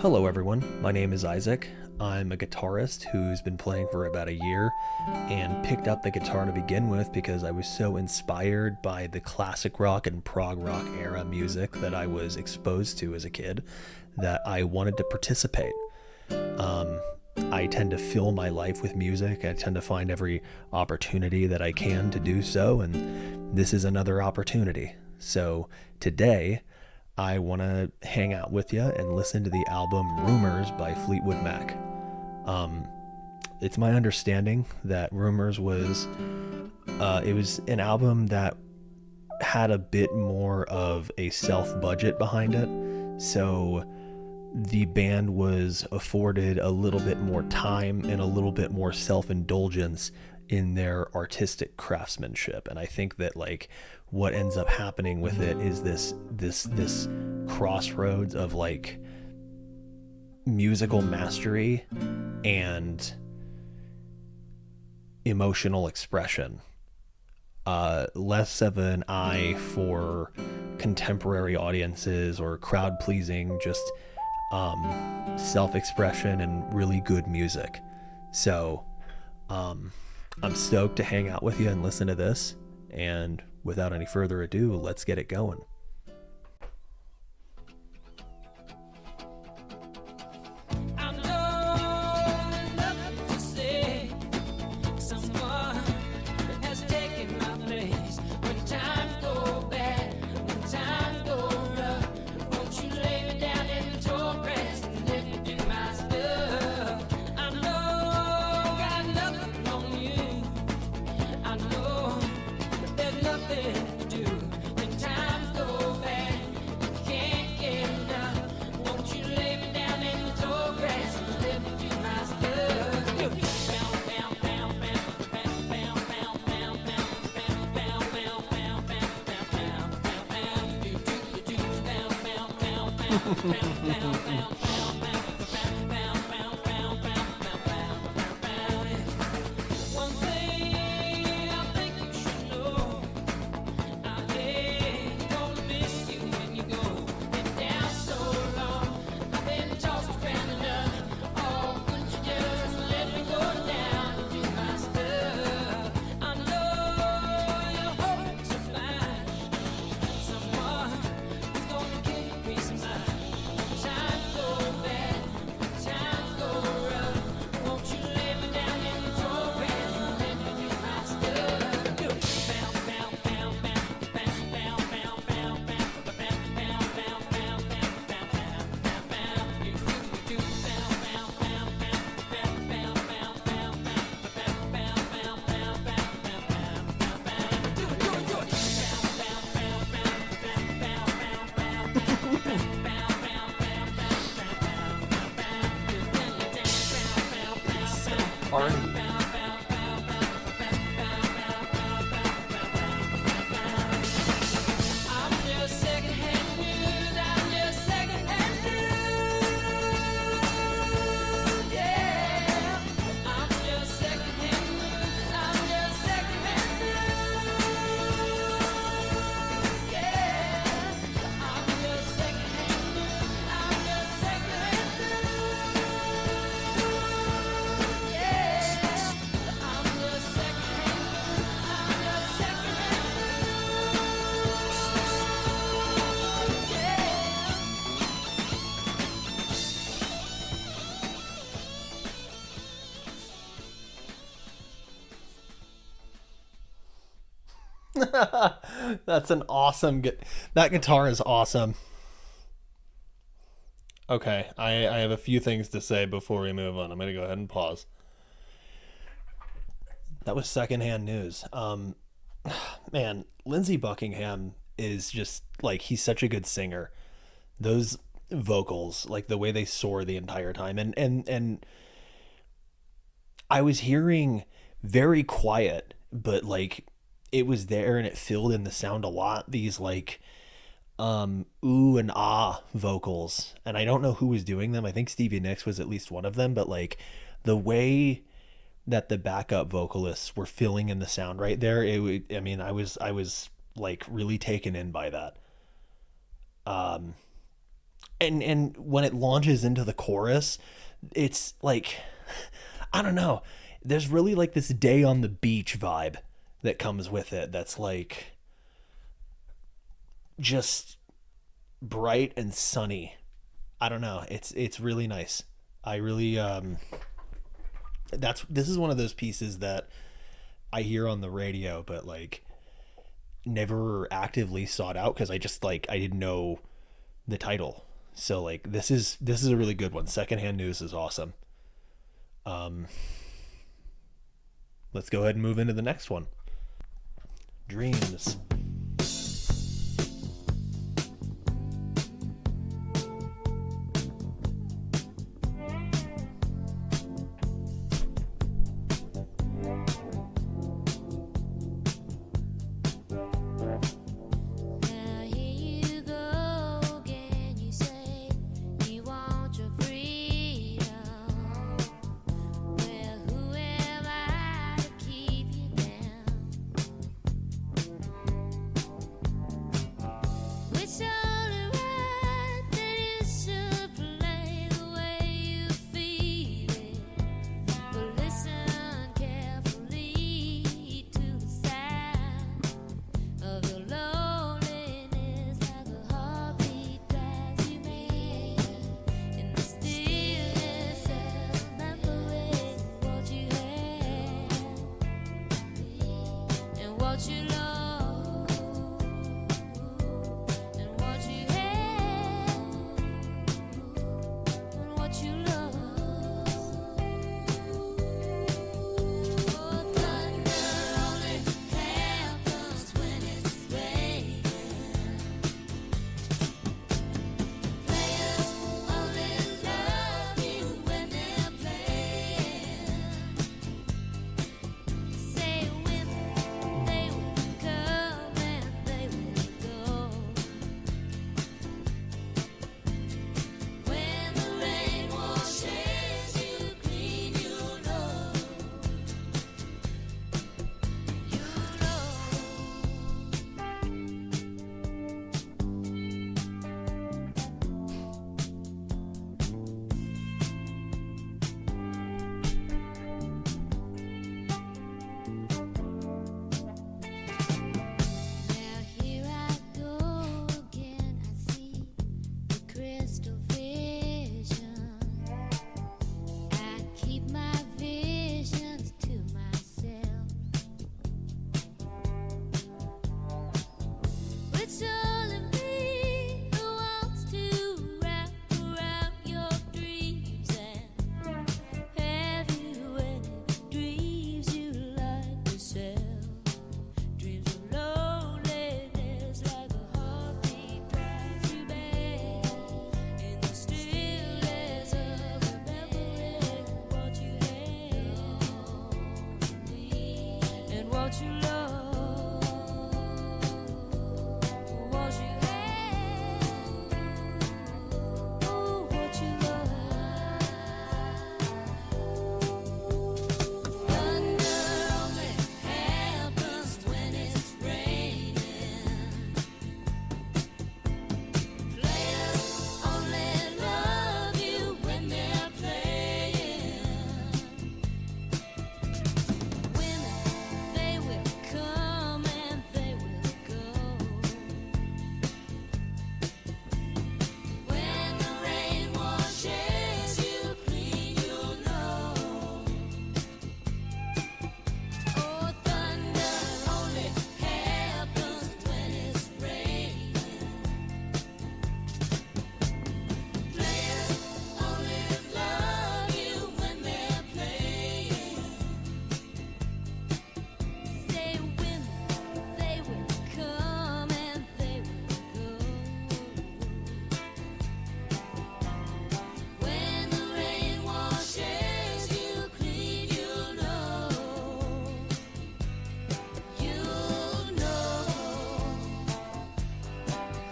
Hello, everyone. My name is Isaac. I'm a guitarist who's been playing for about a year and picked up the guitar to begin with because I was so inspired by the classic rock and prog rock era music that I was exposed to as a kid that I wanted to participate. Um, I tend to fill my life with music. I tend to find every opportunity that I can to do so, and this is another opportunity. So today, I want to hang out with you and listen to the album Rumours by Fleetwood Mac. Um, it's my understanding that Rumours was it was an album that had a bit more of a self budget behind it, so the band was afforded a little bit more time and a little bit more self indulgence in their artistic craftsmanship. And I think that like what ends up happening with it is this crossroads of like musical mastery and emotional expression, less of an eye for contemporary audiences or crowd pleasing, just self-expression and really good music. So I'm stoked to hang out with you and listen to this, and without any further ado, let's get it going. Party. That's an awesome that guitar is awesome. Okay, I have a few things to say before we move on. I'm gonna go ahead and pause. That was secondhand news. Man, Lindsey Buckingham is just like, he's such a good singer. Those vocals, like the way they soar the entire time, and I was hearing very quiet, but like it was there and it filled in the sound a lot. These like ooh and ah vocals, and I don't know who was doing them. I think Stevie Nicks was at least one of them, but like the way that the backup vocalists were filling in the sound right there, I mean, I was like really taken in by that. and when it launches into the chorus, it's like, I don't know. There's really like this day on the beach vibe that comes with it. That's like just bright and sunny. I don't know. It's really nice. I really this is one of those pieces that I hear on the radio, but like never actively sought out because I just like I didn't know the title. So like this is a really good one. Secondhand News is awesome. Um, let's go ahead and move into the next one. Dreams. Now here you go again. You say you want your freedom. Well, who am I to keep you down? It's only right that you should play the way you feel it. But listen carefully to the sound of the loneliness, like a heartbeat drives you mad. In the stillness of remembering what you had and what you lost and what you had and what you lost. Oh, thunder only happens when it's raining. Players only love you when they're playing. Say women, they will come and they will go. When the rain washes you clean, you know. Now here I go again. I see the crystal vision. I keep my visions to myself. It's only me who wants to wrap around your dreams. And have you any dreams you like yourself? Dreams of loneliness, like a heartbeat drives you mad. In the stillness of remembering what you had and what you lost, what you had, oh, what you lost. Thunder only happens when it's raining. Players only love you when they're playing. Women, they will come and they will go. When the rain washes you clean, you'll know. Oh, thunder only happens when it's raining. Players only love you when they're playing. Say women, they will come and they will go. When the rain washes you clean, you'll know. You'll know.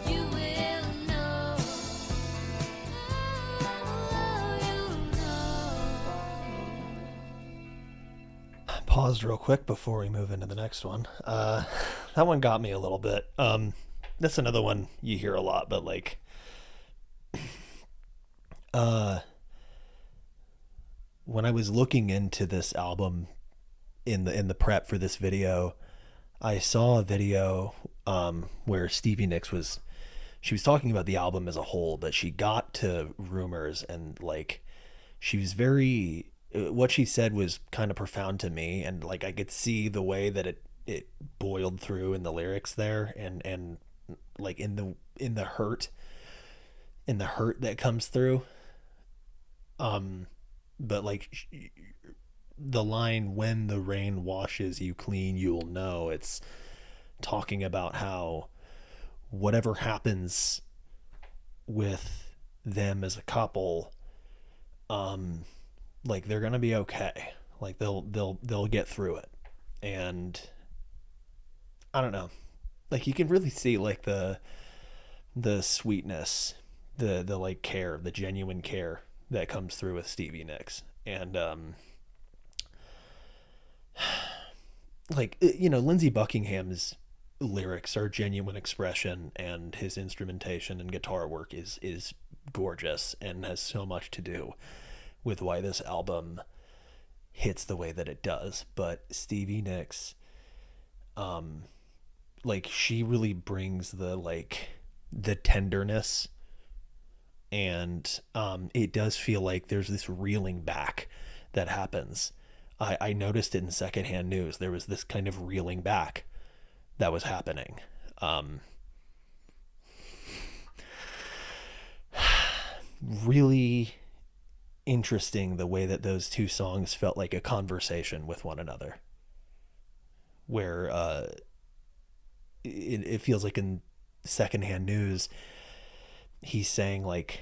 You will know. Oh, you'll know. Paused real quick before we move into the next one. That one got me a little bit. That's another one you hear a lot, but like Uh, when I was looking into this album in the prep for this video, I saw a video where Stevie Nicks was she was talking about the album as a whole, but she got to Rumors and like she was very what she said was kind of profound to me, and like I could see the way that it boiled through in the lyrics there, and like in the hurt that comes through. But like the line, when the rain washes you clean you'll know, it's talking about how whatever happens with them as a couple, um like they're gonna be okay, like they'll get through it. And I don't know, like you can really see like the sweetness, the like care, the genuine care that comes through with Stevie Nicks. And like you know, Lindsey Buckingham's lyrics are genuine expression, and his instrumentation and guitar work is gorgeous and has so much to do with why this album hits the way that it does. But Stevie Nicks, like she really brings the like the tenderness, and it does feel like there's this reeling back that happens. I noticed it in Secondhand News. There was this kind of reeling back that was happening. Um, Really interesting the way that those two songs felt like a conversation with one another, where it feels like in Secondhand News he's saying like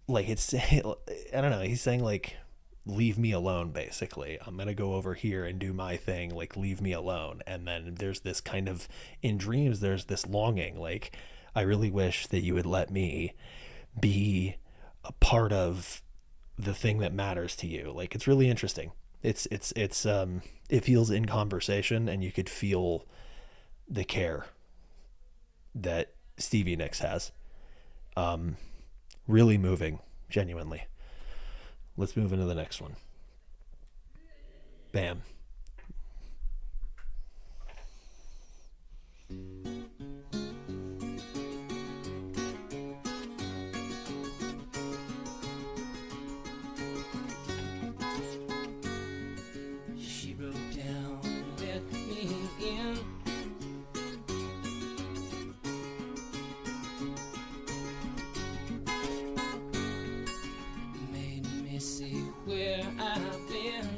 it's I don't know, he's saying like leave me alone, basically. I'm gonna go over here and do my thing, like leave me alone. And then there's this kind of, in dreams there's this longing, like I really wish that you would let me be a part of the thing that matters to you. Like it's really interesting. It's it feels in conversation, and you could feel the care that Stevie Nicks has. um Really moving, genuinely. Let's move into the next one. Bam. She broke down and let me in. Made me see where I've been.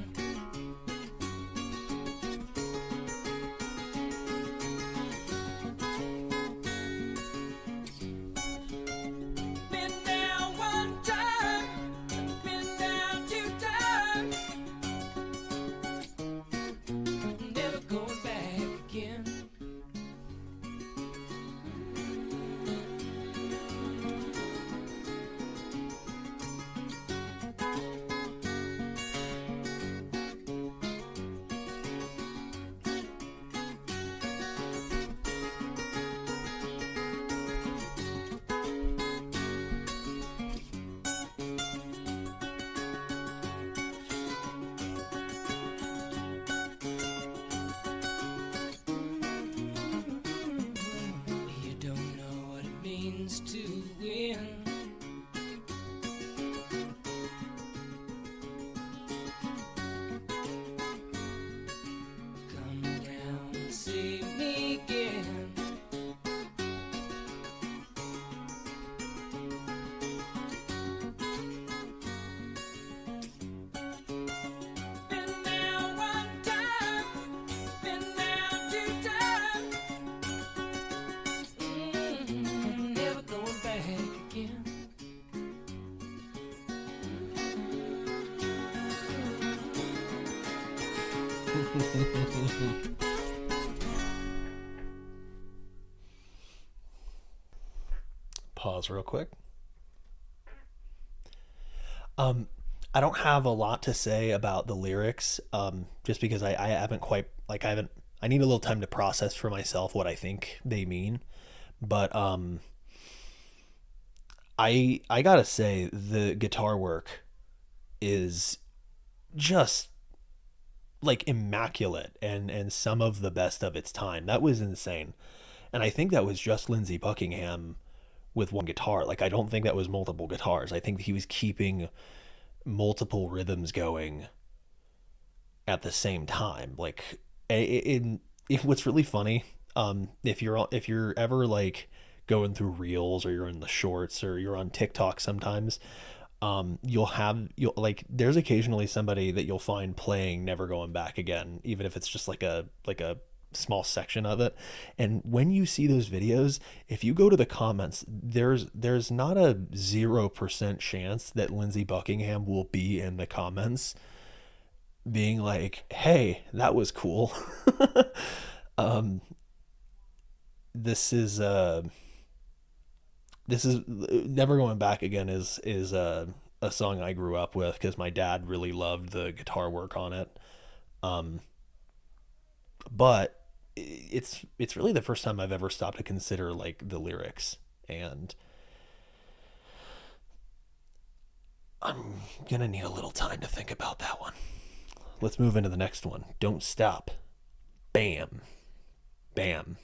Been down one time, been down two times. Never going back again. You don't know what it means to win. Come down and see me again. Been down one time, been down two times. Never going back again. Pause real quick. um I don't have a lot to say about the lyrics, just because I haven't quite, like I haven't, I need a little time to process for myself what I think they mean. But I gotta say the guitar work is just like immaculate and some of the best of its time. That was insane. And I think that was just Lindsey Buckingham with one guitar. Like I don't think that was multiple guitars. I think he was keeping multiple rhythms going at the same time. Like what's really funny, if you're ever like going through reels or you're in the shorts or you're on TikTok sometimes, you'll like there's occasionally somebody that you'll find playing Never Going Back Again, even if it's just like a small section of it. And when you see those videos, if you go to the comments, there's not a 0% chance that Lindsey Buckingham will be in the comments being like, hey, that was cool. um this is Never Going Back Again is a song I grew up with because my dad really loved the guitar work on it. Um, but it's really the first time I've ever stopped to consider like the lyrics, and I'm gonna need a little time to think about that one. Let's move into the next one. Don't Stop. Bam. Bam.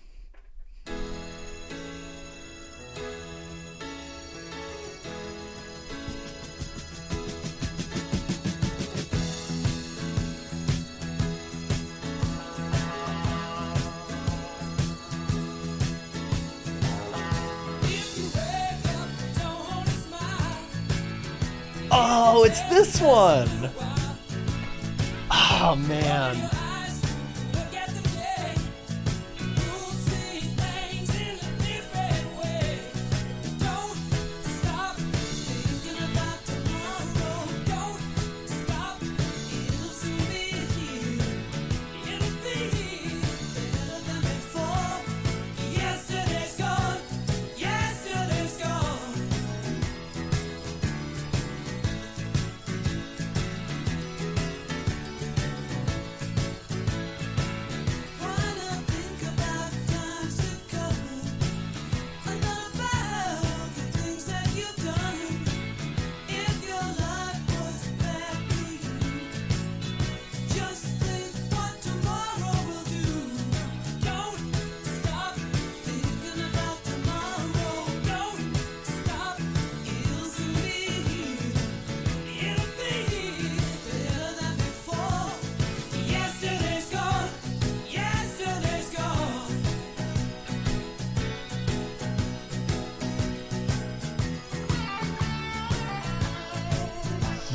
Oh, it's this one. Oh man.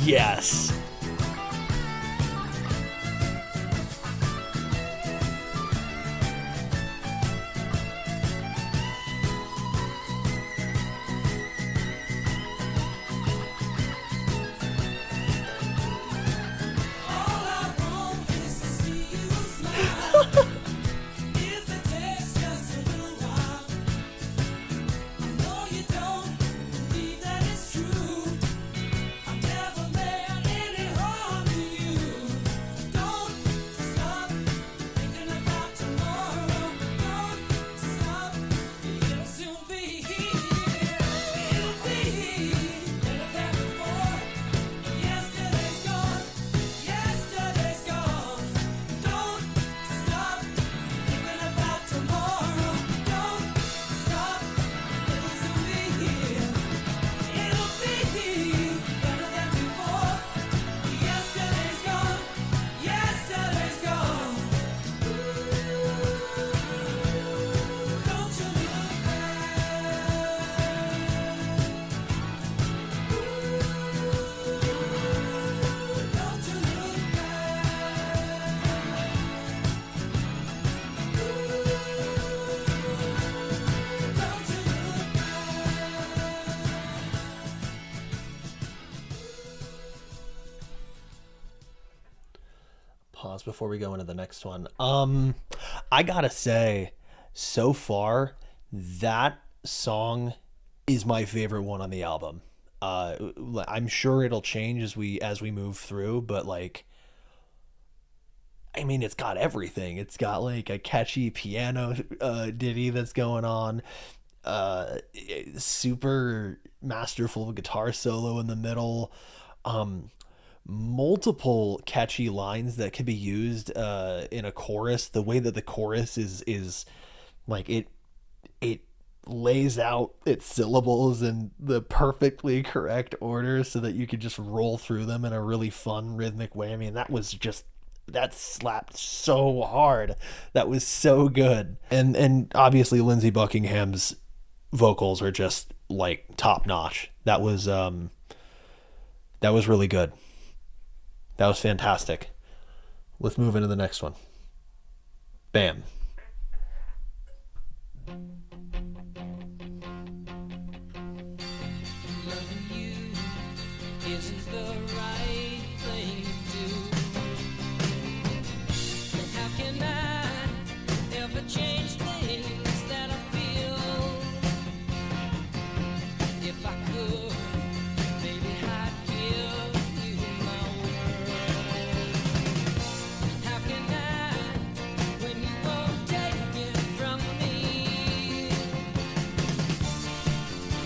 Yes. Pause before we go into the next one. I gotta say, so far, that song is my favorite one on the album. I'm sure it'll change as we move through, but like, I mean, it's got everything. It's got like a catchy piano ditty that's going on. super masterful guitar solo in the middle. Um, Multiple catchy lines that could be used in a chorus. The way that the chorus is like it lays out its syllables in the perfectly correct order so that you could just roll through them in a really fun rhythmic way. I mean, that slapped so hard. That was so good. And obviously Lindsey Buckingham's vocals are just like top notch. That was really good. That was fantastic. Let's move into the next one. Bam. Loving you isn't the right thing to do. How can I ever change things that I feel? If I could, maybe I'd give you my world. How can I, when you won't take it from me?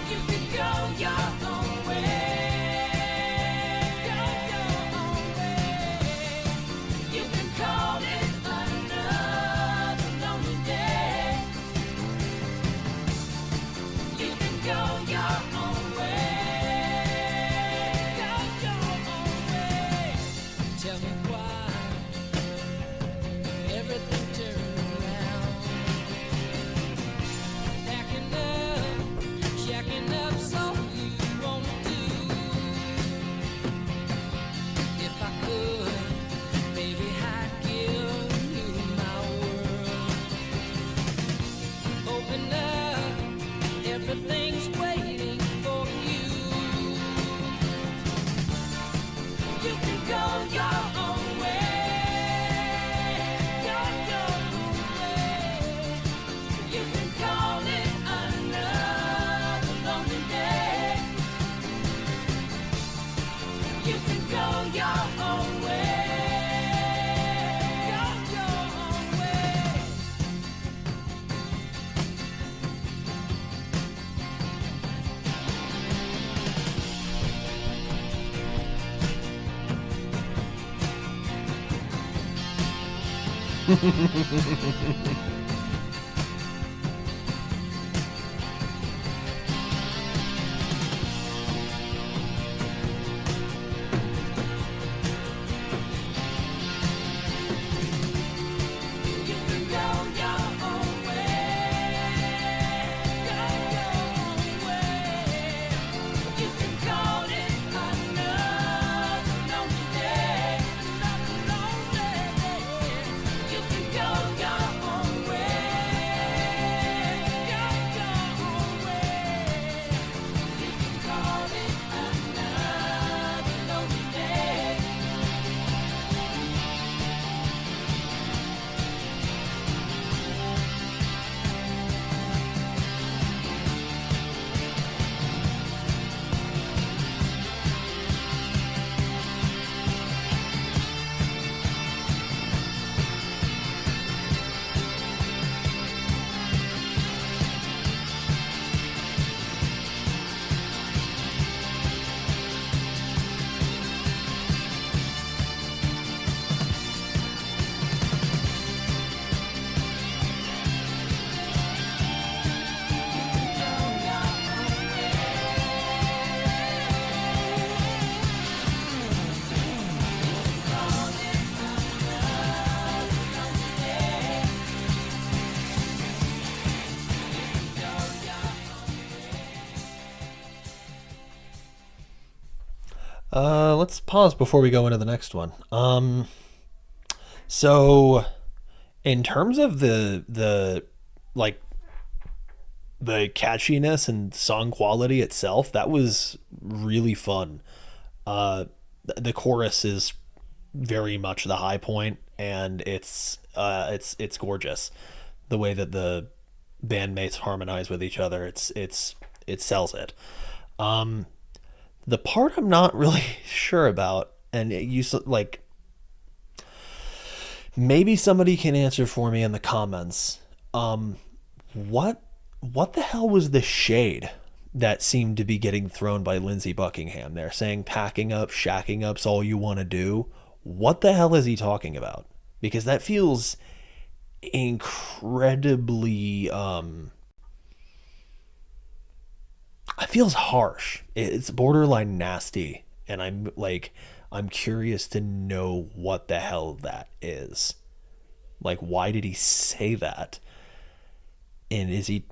You can go your own way. Go your own way. You can call it another lonely day. You can go your own way. Go your own way. Tell me why everything turned around. Packing up, checking up, so you won't do. If I could, maybe I'd give you my world. Open up, everything's waiting for you. You can go your own way. Go your own way. You can call it another lonely day. You can go your own way. Go your own way. You can go your own way. Go your own way. You can call it another lonely day. Another lonely day. You can go your own way. Go your own way. You can call it another lonely day. Let's pause before we go into the next one. So in terms of the like the catchiness and song quality itself, that was really fun. The chorus is very much the high point, and it's gorgeous. The way that the bandmates harmonize with each other, it sells it. Um, the part I'm not really sure about, and like maybe somebody can answer for me in the comments. What what the hell was the shade that seemed to be getting thrown by Lindsey Buckingham there, saying packing up, shacking up's all you want to do? What the hell is he talking about? Because that feels incredibly it feels harsh. It's borderline nasty, and I'm curious to know what the hell that is. Like, why did he say that? And is he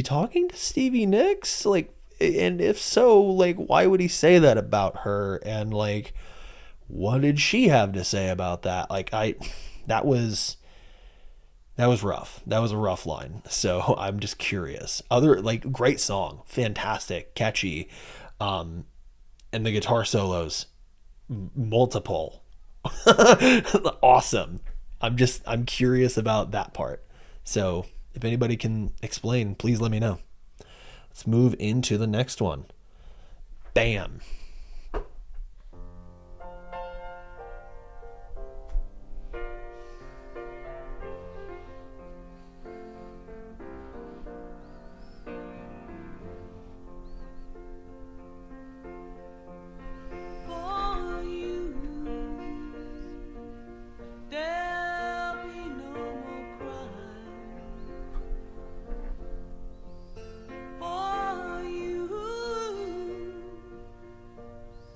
talking to Stevie Nicks? Like, and if so, like, why would he say that about her? And like, what did she have to say about that? That was that was rough. That was a rough line. So I'm just curious. Other like great song, fantastic, catchy, and the guitar solos, multiple, awesome. I'm curious about that part. So if anybody can explain, please let me know. Let's move into the next one. Bam. For you, there'll be no more crying. For you,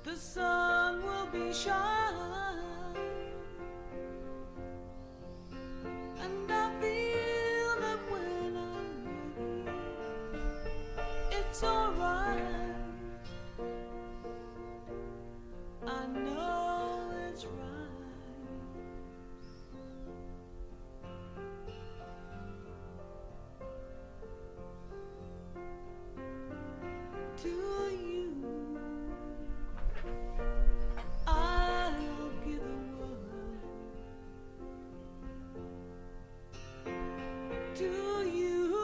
the sun will be shining, and I feel that when I'm with you, it's alright. I know it's right. To you, I'll give the world. To you,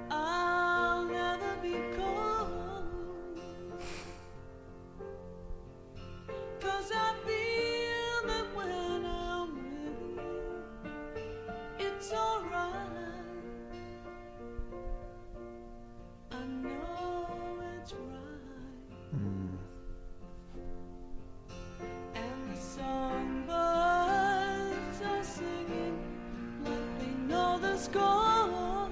I'll never be cold. 'Cause I feel that when I'm with you, it's alright. I know it's right. And the songbirds are singing like they know the score.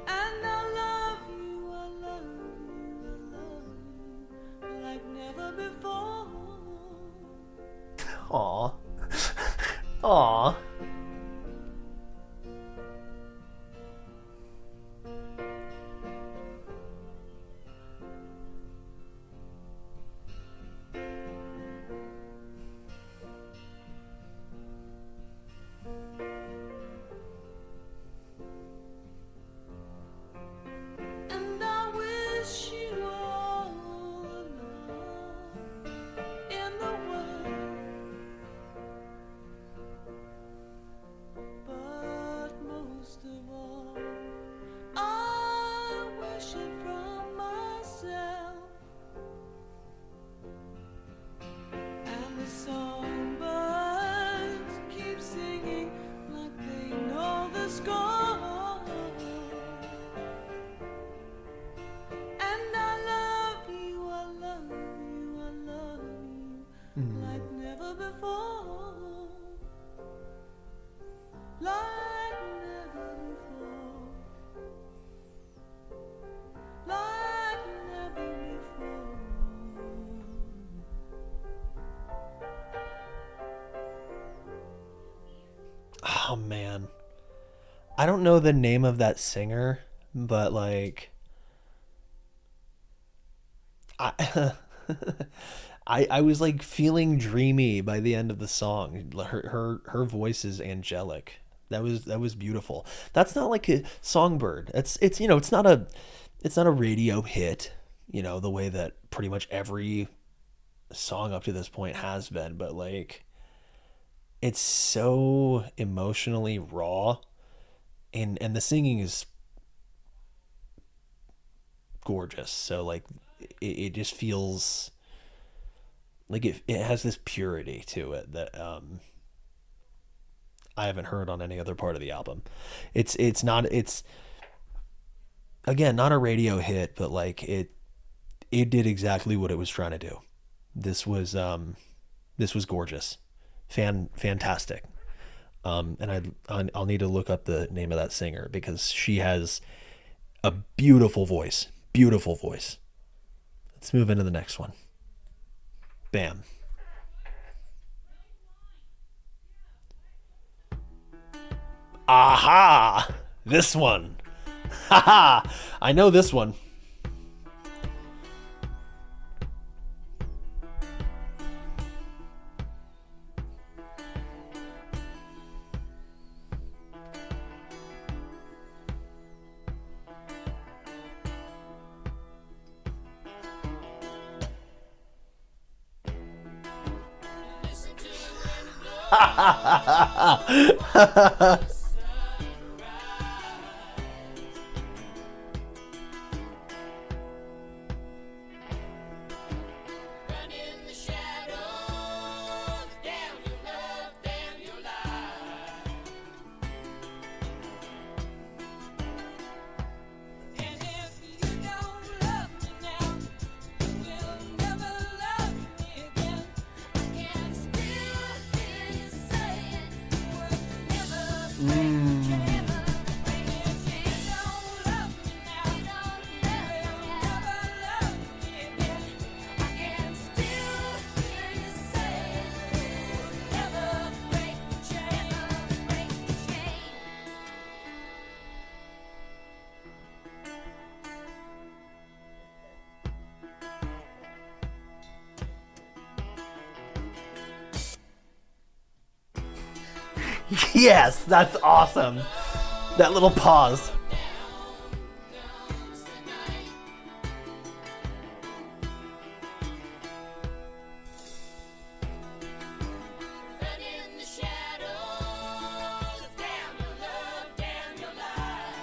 And I love you, I love you, I love you like never before. Aw. Aw. And I wish you all the love in the world, but most of all, I wish it from myself. And the songbirds keep singing like they know the score. And I love you, I love you, I love you like never before. Like never before. Like never before. Oh man. I don't know the name of that singer, but like I I was like feeling dreamy by the end of the song. Her voice is angelic. That was beautiful. That's not like a Songbird. It's it's not a radio hit, the way that pretty much every song up to this point has been, but like it's so emotionally raw, and the singing is gorgeous. So like it just feels like it has this purity to it that I haven't heard on any other part of the album. It's not it's again not a radio hit, but like it did exactly what it was trying to do. This was this was gorgeous, fantastic. And I'll need to look up the name of that singer because she has a beautiful voice, beautiful voice. Let's move into the next one. Bam. Aha! This one. Haha! I know this one. Listen to the wind blow. Run in the shadows. Damn your love, damn your life. And if you don't love me now, you'll never love me again. I can still hear you saying you would never break, never break. If you don't love me now, you'll never love me again. I can still hear you saying you would never break the chain, break the chain. Yes, that's awesome. That little pause. Comes the night. Run in the shadows. Damn your love, damn your life.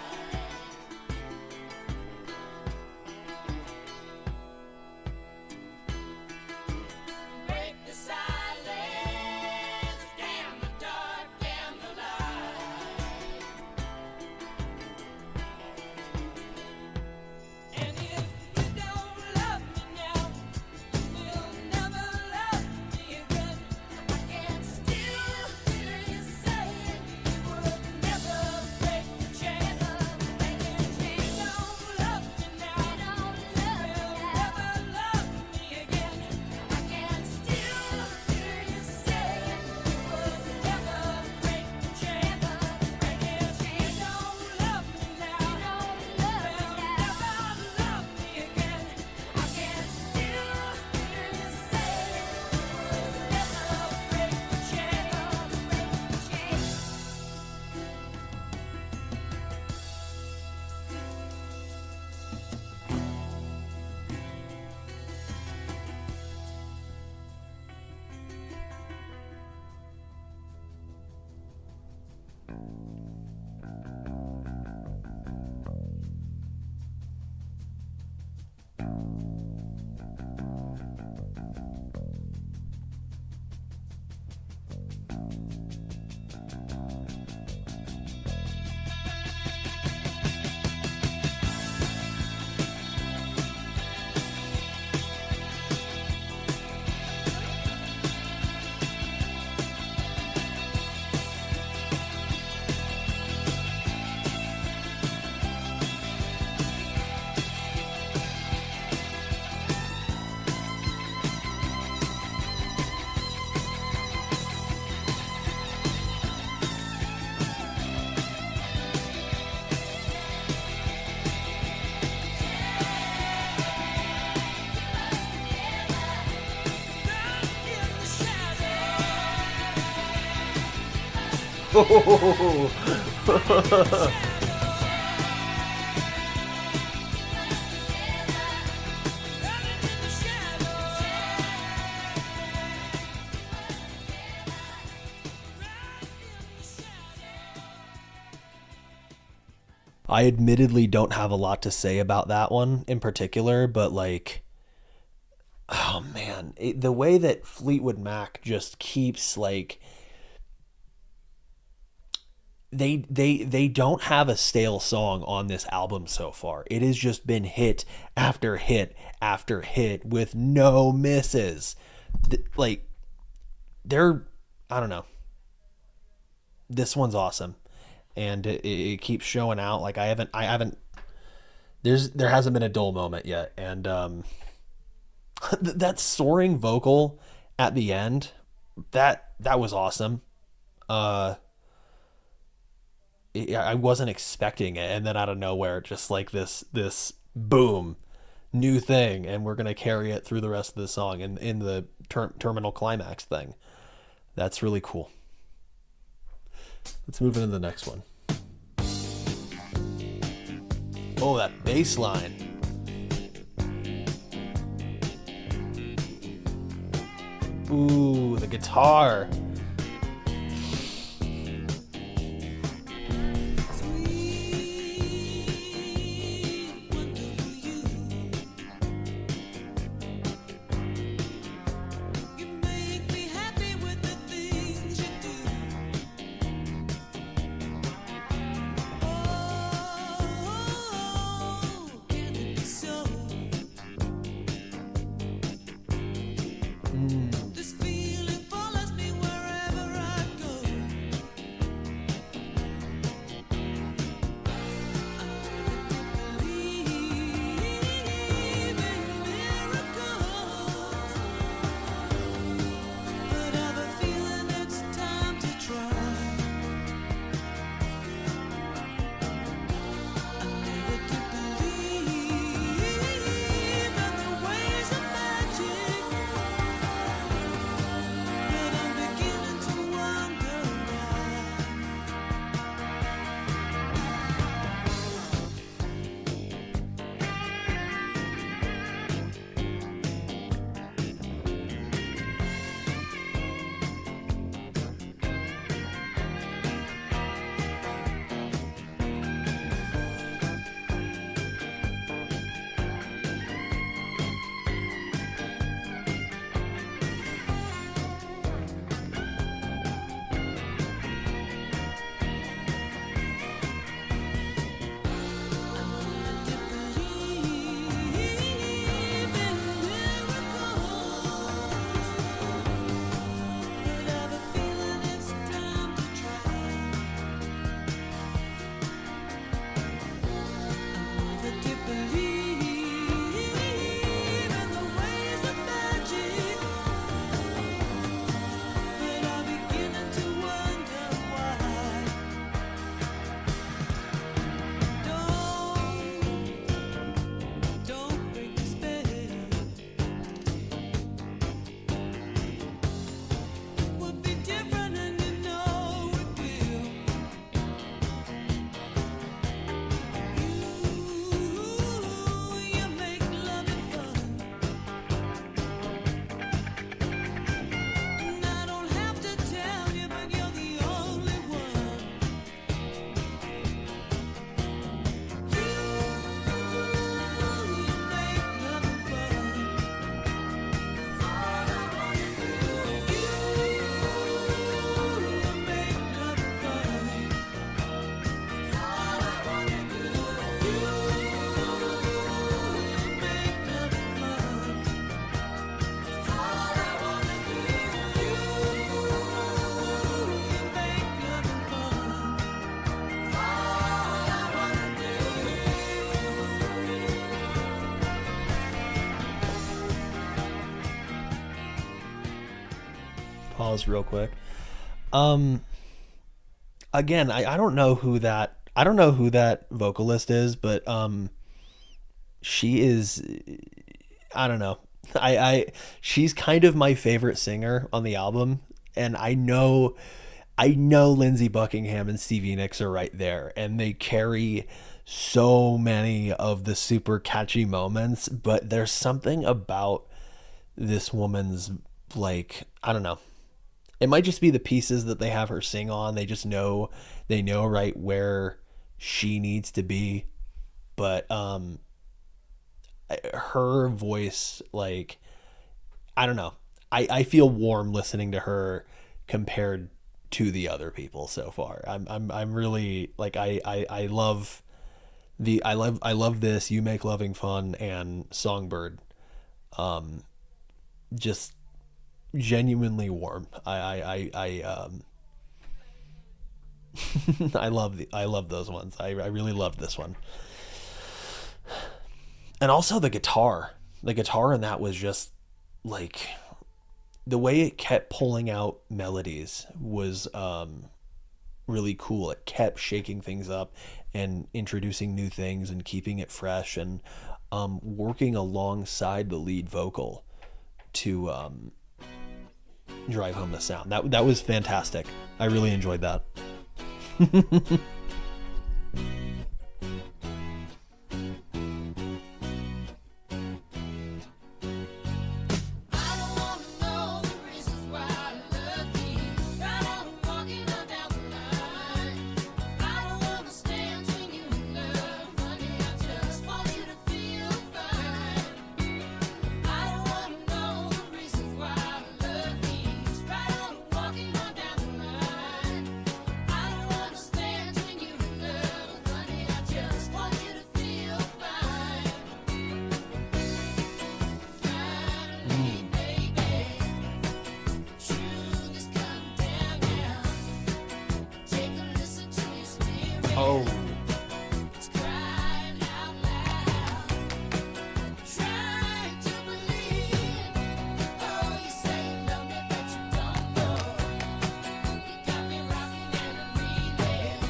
Break the silence. Damn the dark, damn the light. And if you don't love me now, you'll never love me again. I can still hear you saying you would never break the chain. And if you don't love me now, you'll never love me again. I can still hear you saying you would never break the chain. And if you don't love me now, you'll never love me again. I can still hear you saying you would never break the chain, break the chain. I admittedly don't have a lot to say about that one in particular, but like, oh man, the way that Fleetwood Mac just keeps like they don't have a stale song on this album so far. It has just been hit after hit after hit with no misses. Like they're, I don't know. This one's awesome, and it keeps showing out. Like I haven't. There hasn't been a dull moment yet, and that soaring vocal at the end, that was awesome. Uh, I wasn't expecting it, and then out of nowhere, just like this boom, new thing, and we're gonna carry it through the rest of the song and in the terminal climax thing. That's really cool. Let's move into the next one. Oh, that bass line. Ooh, the guitar. Pause real quick. Um, Again, I don't know who that vocalist is, but she is, I don't know. I she's kind of my favorite singer on the album, and I know Lindsey Buckingham and Stevie Nicks are right there, and they carry so many of the super catchy moments, but there's something about this woman's, like, I don't know. It might just be the pieces that they have her sing on. They know right where she needs to be, but her voice, like, I don't know. I feel warm listening to her compared to the other people so far. I'm really like I love I love this You Make Loving Fun and Songbird. Just genuinely warm. I love those ones. I really loved this one. And also the guitar. The guitar in that was just like the way it kept pulling out melodies was really cool. It kept shaking things up and introducing new things and keeping it fresh and working alongside the lead vocal to drive home the sound. That was fantastic. I really enjoyed that. I don't wanna know the reasons why I love you. Right on walking on down the line. I don't wanna stand between you and love, honey. I just want you to feel fine. I don't wanna know the reasons why I love you. Right on walking on down the line. I don't wanna stand between you and love, honey. I just want you to feel fine. Finally, baby, truth has come down now. Take a listen to your spirit. Oh. It's crying out loud. Trying to believe. Oh, you say you love me, but you don't know. You got me rocking and reeling.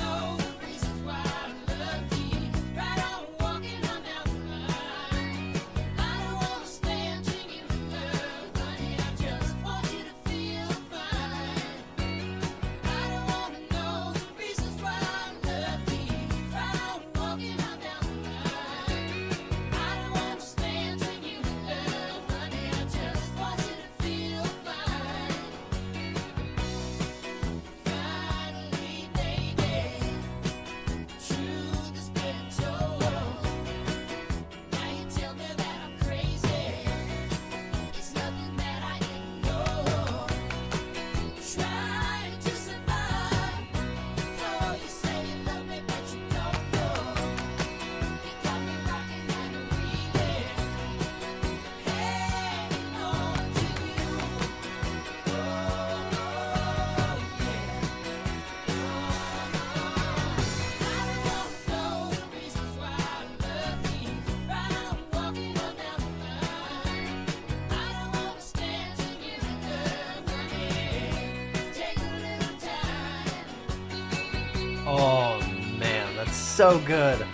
Know the reasons why I love you. Right on walking on down the line. I don't wanna stand between you and love, honey. I just want you to feel fine. I don't wanna know the reasons why I love you. Right on walking on down the line. I don't wanna stand between you and love, honey. I just want you to feel fine. Finally, baby, truth has been told. Now you tell me that I'm crazy. It's nothing that I didn't know. Trying to survive. Oh, you say you love me, but you don't know. You got me rocking and reeling, hanging on to you. Oh, yeah. I don't wanna know the reasons why I love you. Right on walking on down the line. I don't wanna stand between you and love, honey. Take a little time. Oh man, that's so good.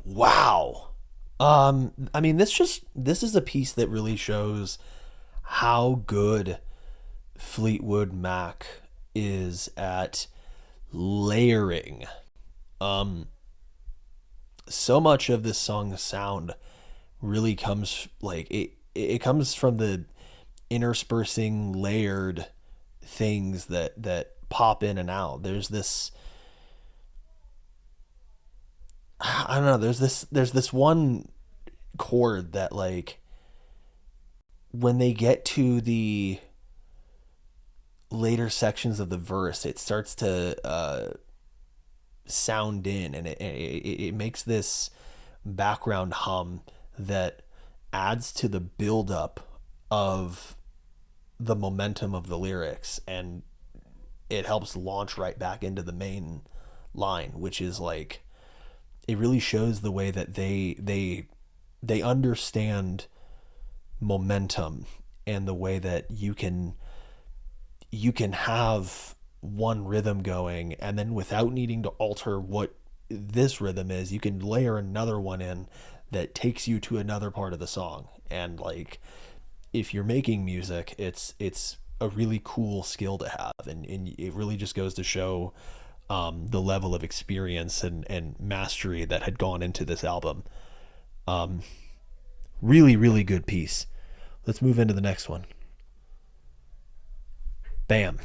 Wow. I mean, this is a piece that really shows how good Fleetwood Mac is at layering. So much of this song's sound really comes like it comes from the interspersing layered things that pop in and out. There's this I don't know, there's this one chord that like when they get to the later sections of the verse, it starts to sound in, and it makes this background hum that adds to the buildup of the momentum of the lyrics, and it helps launch right back into the main line, which is like it really shows the way that they understand momentum and the way that you can have one rhythm going, and then without needing to alter what this rhythm is, you can layer another one in that takes you to another part of the song. And like, if you're making music, it's a really cool skill to have, and it really just goes to show the level of experience and mastery that had gone into this album. Really, really good piece. Let's move into the next one. Bam.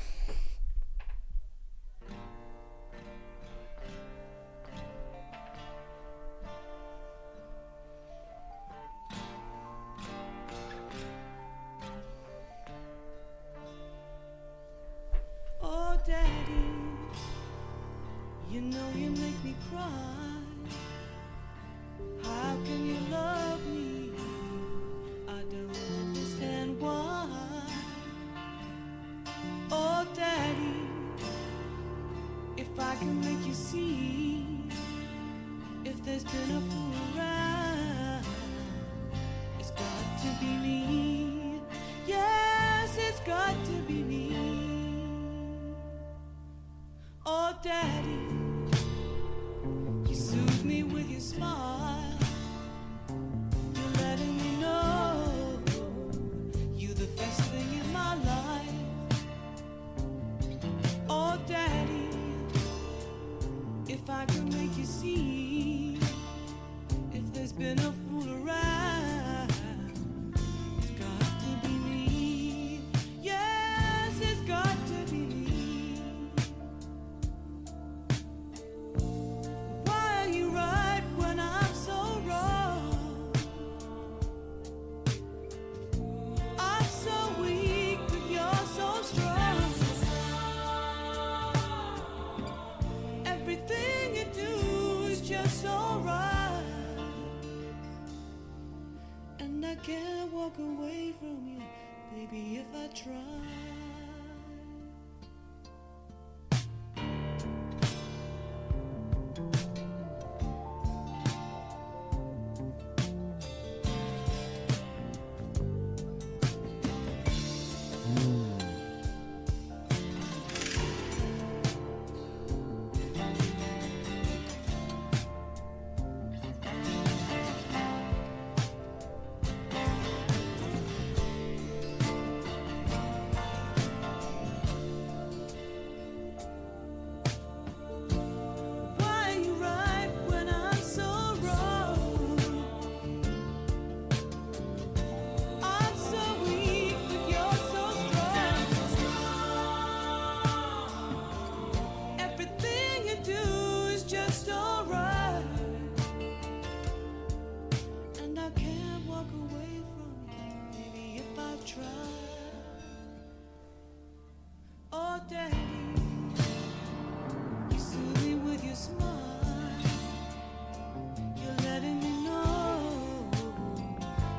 Oh, Daddy, you know you make me cry. How can you love me? I don't understand why. Oh, Daddy, if I can make you see, if there's been a fool around, it's got to be me. Yes, it's got to be me. Oh, Daddy, you soothe me with your smile. You're letting me know you're the best thing in my life. Oh, Daddy, if I could make you see, if there's been a fool around, it's got to be me. Yes, it's got to be me. Why are you right when I'm so wrong? I'm so weak, but you're so strong. Everything you do is just so right, and I can't walk away from you, baby, if I try. Why are you right when I'm so wrong? I'm so weak, but you're so strong. Everything you do is just alright, and I can't walk away from you, baby, if I try. Oh, Daddy, you soothe me with your smile. You're letting me know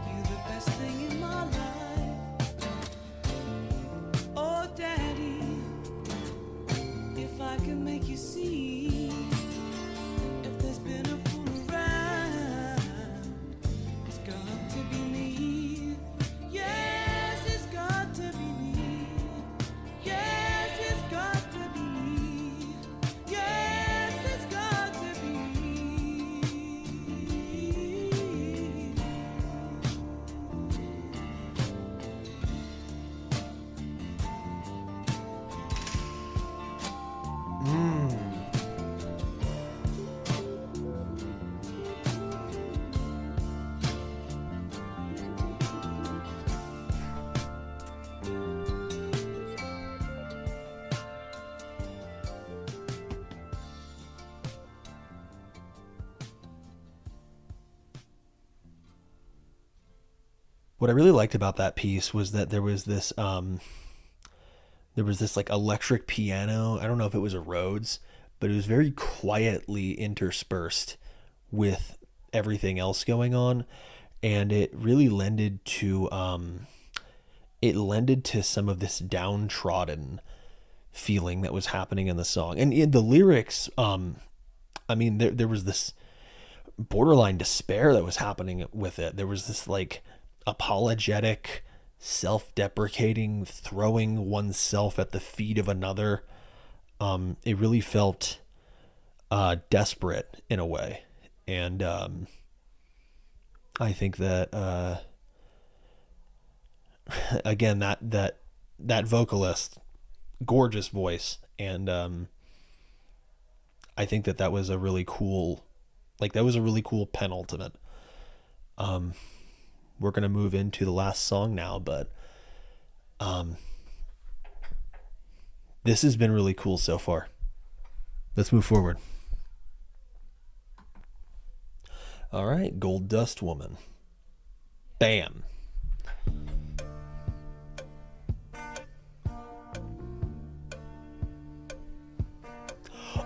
you're the best thing in my life. Oh, Daddy, if I can make you see, if there's been a fool around, it's got to be me. Yes, it's got to be me. Yes, it's got to be me. Yes, it's got to be me. What I really liked about that piece was that there was this like electric piano. I don't know if it was a Rhodes, but it was very quietly interspersed with everything else going on, and it really lended to some of this downtrodden feeling that was happening in the song. And in the lyrics, I mean, there was this borderline despair that was happening with it. There was this like apologetic self-deprecating, throwing oneself at the feet of another. It really felt desperate in a way, and I think that again, that vocalist, gorgeous voice, and I think that was a really cool, that was a really cool penultimate. We're gonna move into the last song now, but this has been really cool so far. Let's move forward. All right, Gold Dust Woman. Bam.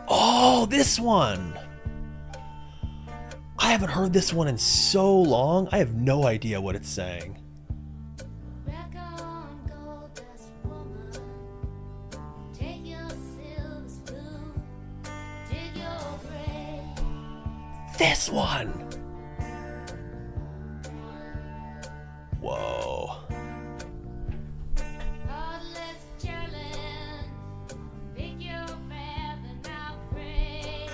Oh, this one. I haven't heard this one in so long. I have no idea what it's saying. Back on gold dust woman, take your silver spoon, dig your grave. This one. Whoa. Heartless challenge, pick your path and I'll pray.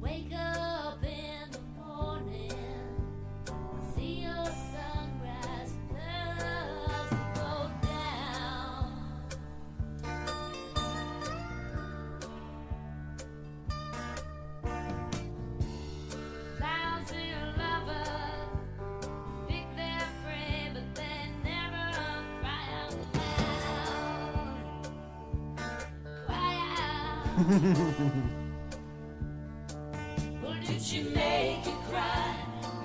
Wake up in the morning, see your sunrise, clouds go down. Thousand lovers pick their prey, but they never cry out loud. Cry out. Well, did she make you cry,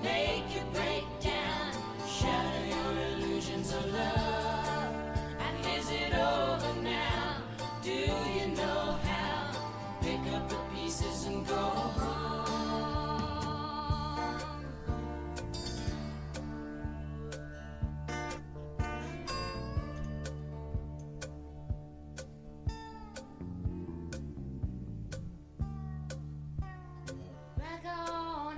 make you break down, shatter your illusions of love? And is it over now? Do you know how? Pick up the pieces and go home. Back on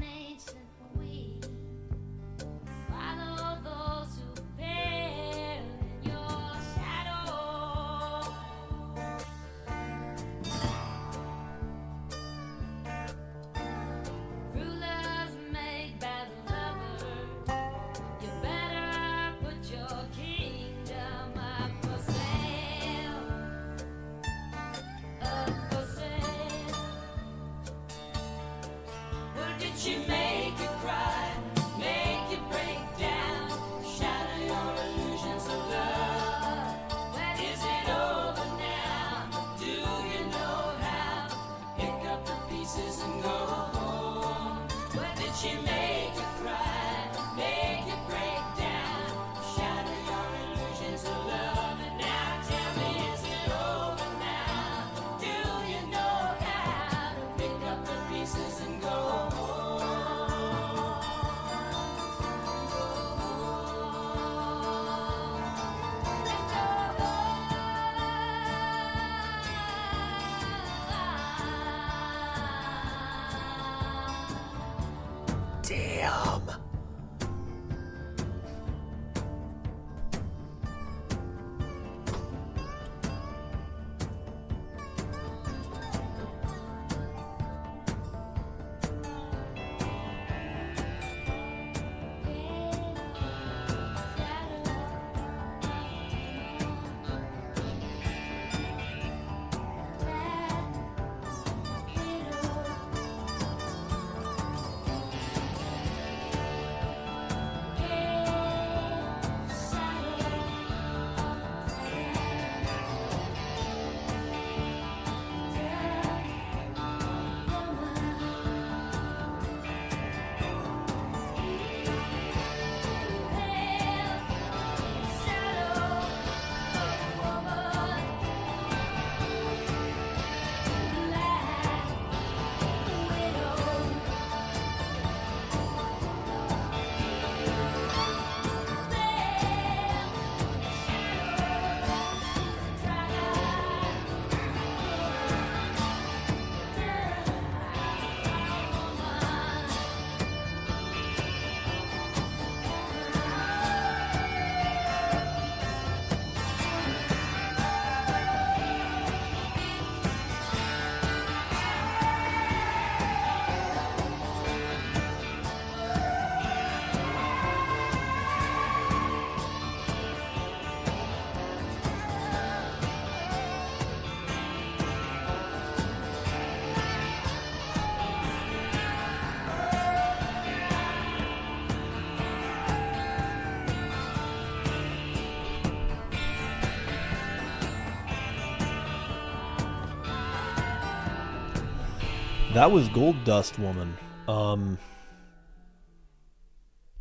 That was Gold Dust Woman.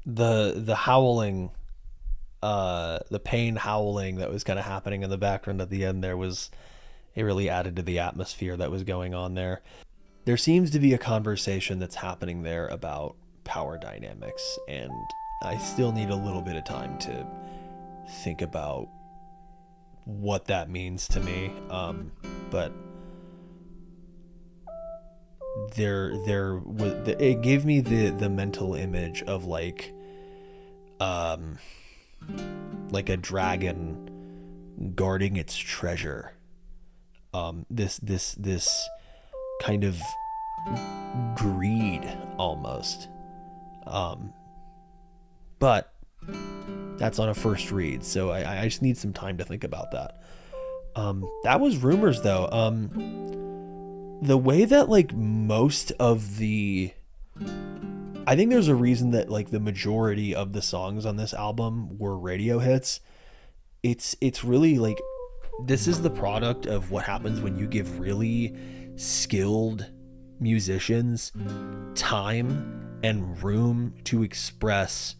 The howling, the pain howling that was kind of happening in the background at the end there was, it really added to the atmosphere that was going on there. There seems to be a conversation that's happening there about power dynamics, and I still need a little bit of time to think about what that means to me. But it gave me the mental image of like a dragon guarding its treasure. This kind of greed almost. But that's on a first read, so I just need some time to think about that. That was Rumours though. The way that like most of the, I think there's a reason that like the majority of the songs on this album were radio hits. It's really like, this is the product of what happens when you give really skilled musicians time and room to express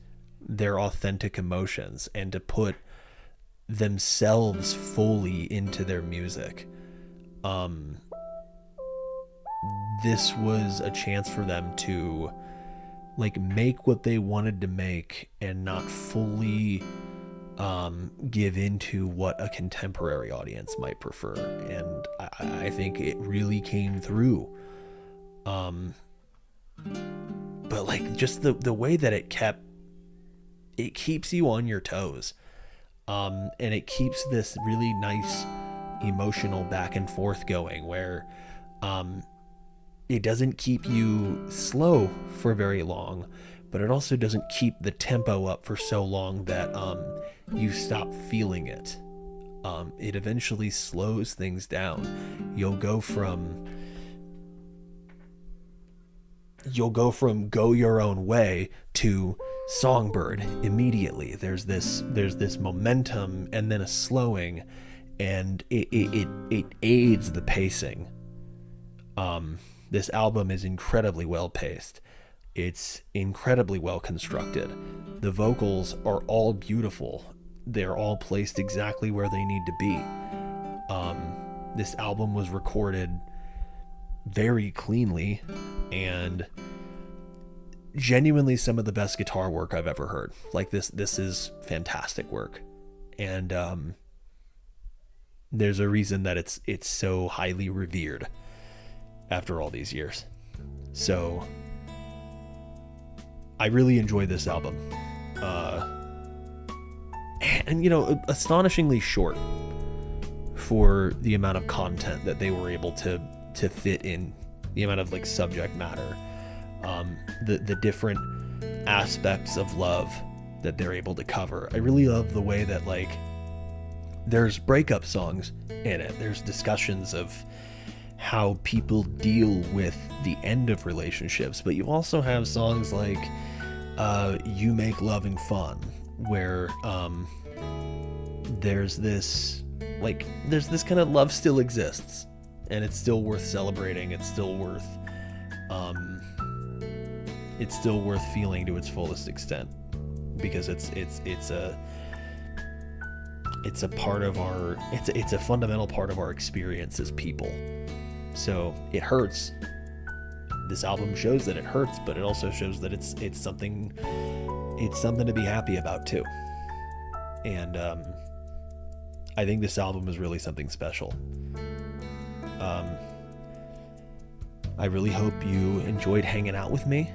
their authentic emotions and to put themselves fully into their music. This was a chance for them to like make what they wanted to make and not fully give into what a contemporary audience might prefer, and I think it really came through. But like just the way that it keeps you on your toes, and it keeps this really nice emotional back and forth going where it doesn't keep you slow for very long, but it also doesn't keep the tempo up for so long that you stop feeling it. It eventually slows things down. You'll go from Go Your Own Way to Songbird immediately. There's this momentum and then a slowing, and it aids the pacing. This album is incredibly well paced. It's incredibly well constructed. The vocals are all beautiful. They're all placed exactly where they need to be. This album was recorded very cleanly and genuinely some of the best guitar work I've ever heard. Like this is fantastic work. And there's a reason that it's so highly revered after all these years. So I really enjoy this album. And astonishingly short for the amount of content that they were able to fit in, the amount of like subject matter, the different aspects of love that they're able to cover. I really love the way that like there's breakup songs in it. There's discussions of how people deal with the end of relationships, but you also have songs like You Make Loving Fun, where there's this kind of love still exists, and it's still worth celebrating. It's still worth feeling to its fullest extent, because it's a part of our, it's a fundamental part of our experience as people. So it hurts. This album shows that it hurts, but it also shows that it's something to be happy about too. And I think this album is really something special. I really hope you enjoyed hanging out with me.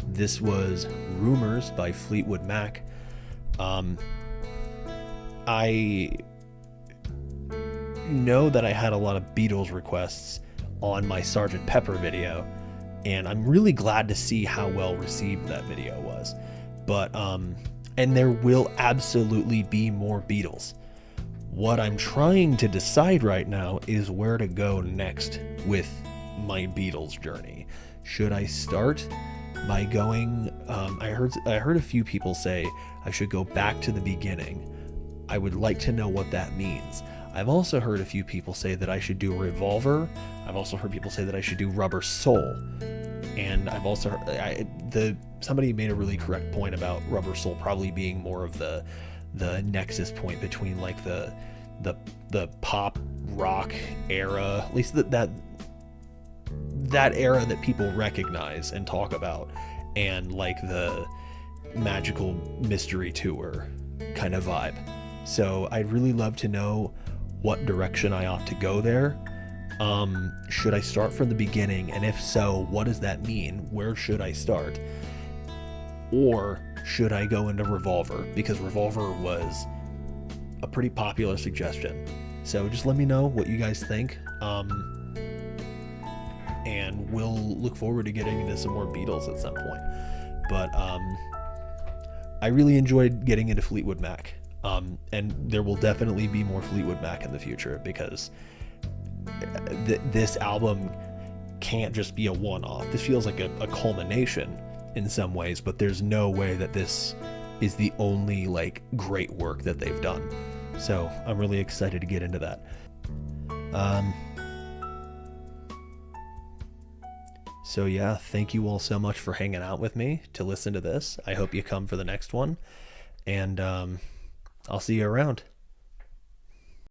This was Rumours by Fleetwood Mac. I know that I had a lot of Beatles requests on my Sgt. Pepper video, and I'm really glad to see how well received that video was. But and there will absolutely be more Beatles. What I'm trying to decide right now is where to go next with my Beatles journey. Should I start by going, I heard a few people say I should go back to the beginning. I would like to know what that means. I've also heard a few people say that I should do Revolver. I've also heard people say that I should do Rubber Soul. And I've also heard, somebody made a really correct point about Rubber Soul probably being more of the nexus point between like the pop rock era, at least that era that people recognize and talk about, and like the magical mystery tour kind of vibe. So I'd really love to know what direction I ought to go there. Should I start from the beginning? And if so, what does that mean? Where should I start? Or should I go into Revolver? Because Revolver was a pretty popular suggestion. So just let me know what you guys think. And we'll look forward to getting into some more Beatles at some point. But I really enjoyed getting into Fleetwood Mac. And there will definitely be more Fleetwood Mac in the future, because this album can't just be a one-off. This feels like a culmination in some ways, but there's no way that this is the only like great work that they've done. So I'm really excited to get into that. So yeah, thank you all so much for hanging out with me to listen to this. I hope you come for the next one, and I'll see you around.